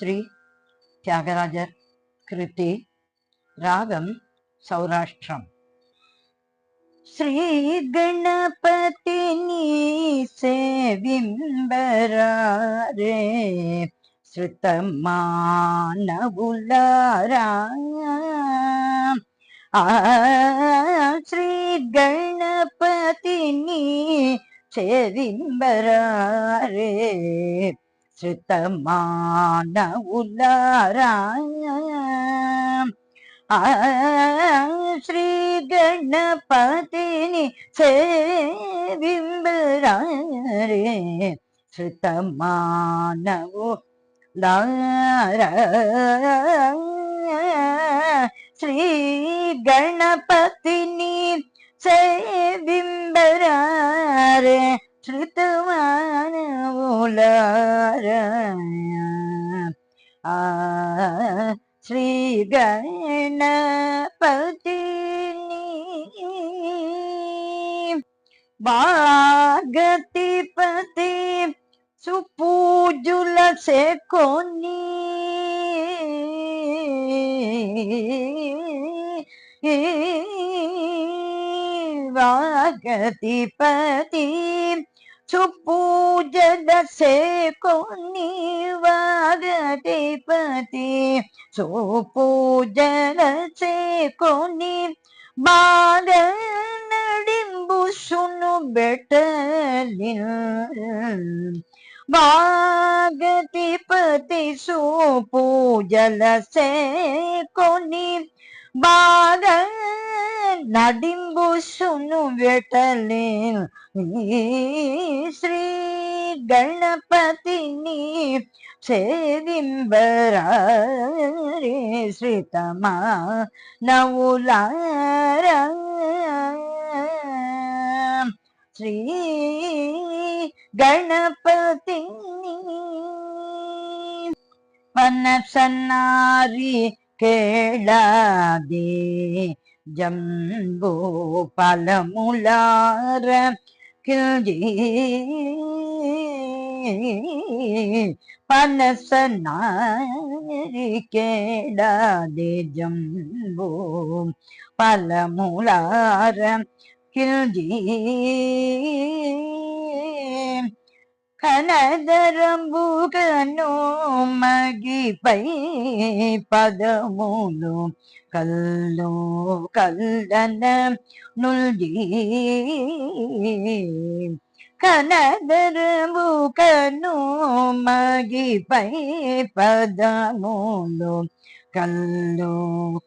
श्री त्यागराजर कृति रागम सौराष्ट्रम। श्री गणपतिनी सेविंबरारे श्रुतमानवुलारा श्री गणपतिनी सेविंबरारे श्रुतमानवुलारा श्री गणपतिनी सेविंबरारे श्रुतमानवुलारा श्री गणपतिनी सेविंबरारे श्रुतमानवुलारा श्री गणपतिनी वागतिपति सुपूजुल से कोनी वागतिपति सुपूजल से कोनी वागतिपति सुपूजल से कोनी बागनडिंबु सुनु बेटलिन वागतिपति सुपूजल से कोनी बागनडिंबु सुनु बेटलिन श्री गणपतिनी सेविंबरारे श्रुतमानवुलारा श्री गणपतिनी मनसन्नारी केळादे जंबू पलमुलार किल्जी पनसनारी केळादे जंबू पलमुलार किल्जी కనదరంబుగను మగిపై పదములు కల్లు కల్లన నుల్జీ కనదరంబుగను మగిపై పదములు కల్లు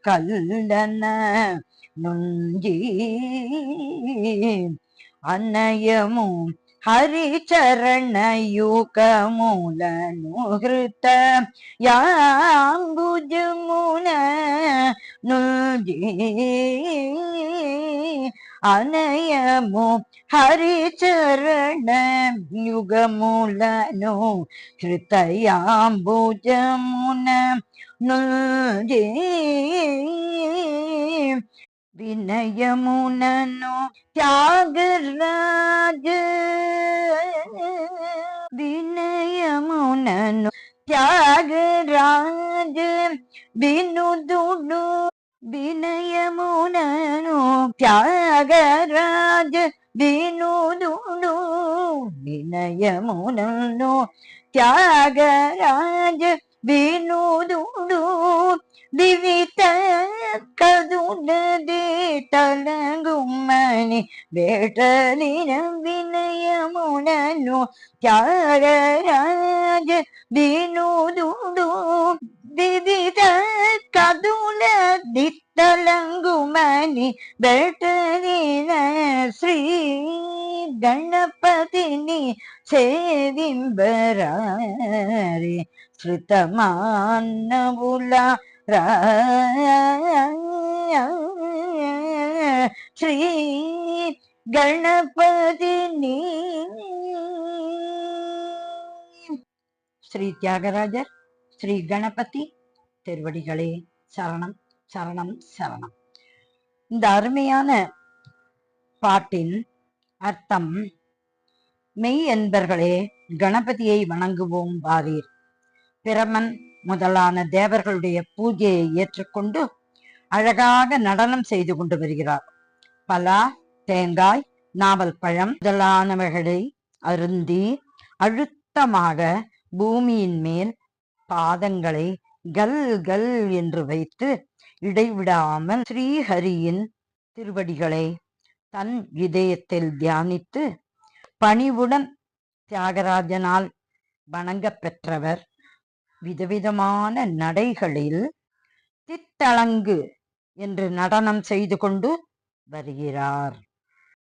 కల్లన నుంజీ అన్నయము హరిచరణ యుగములను హృత యాంబుజమున నుల్జీ అనయము హరిచరణ యుగములను హృతయాంబుజమున నుల్జీ వినయమునను త్యాగరాజ వినయమునను త్యాగరాజ వినుదుడు వినయమునను త్యాగరాజ వినుదుడు వినయమునను త్యాగరాజ వినుదుడు వివిత కదునది తలంగుమని వేటలిన వినయమునను త్యాగరాజ వినుదుడు వివిధ కదునది తలంగుమని వేటలిన శ్రీ గణపతిని సేవింబరారే श्रुतमानवुलारा श्री गणपतिनी श्री त्यागराजर श्री गणपति திருவடிகளே சரணம் சரணம் சரணம். இந்த அருமையான பாட்டின் அர்த்தம், மெய் என்பர்களே, கணபதியை வணங்குவோம் வாரீர். பிரமன் முதலான தேவர்களுடைய பூஜையை ஏற்றுக்கொண்டு அழகாக நடனம் செய்து கொண்டு வருகிறார். பலா, தேங்காய், நாவல் பழம் முதலானவைகளை அருந்தி அழுத்தமாக பூமியின் மேல் பாதங்களை கல் கல் என்று வைத்து இடைவிடாமல் ஸ்ரீஹரியின் திருவடிகளை தன் இதயத்தில் தியானித்து பணிவுடன் தியாகராஜனால் வணங்க பெற்றவர் விதவிதமான நடைகளில் தித்தளங்கு என்று நடனம் செய்து கொண்டு வருகிறார்.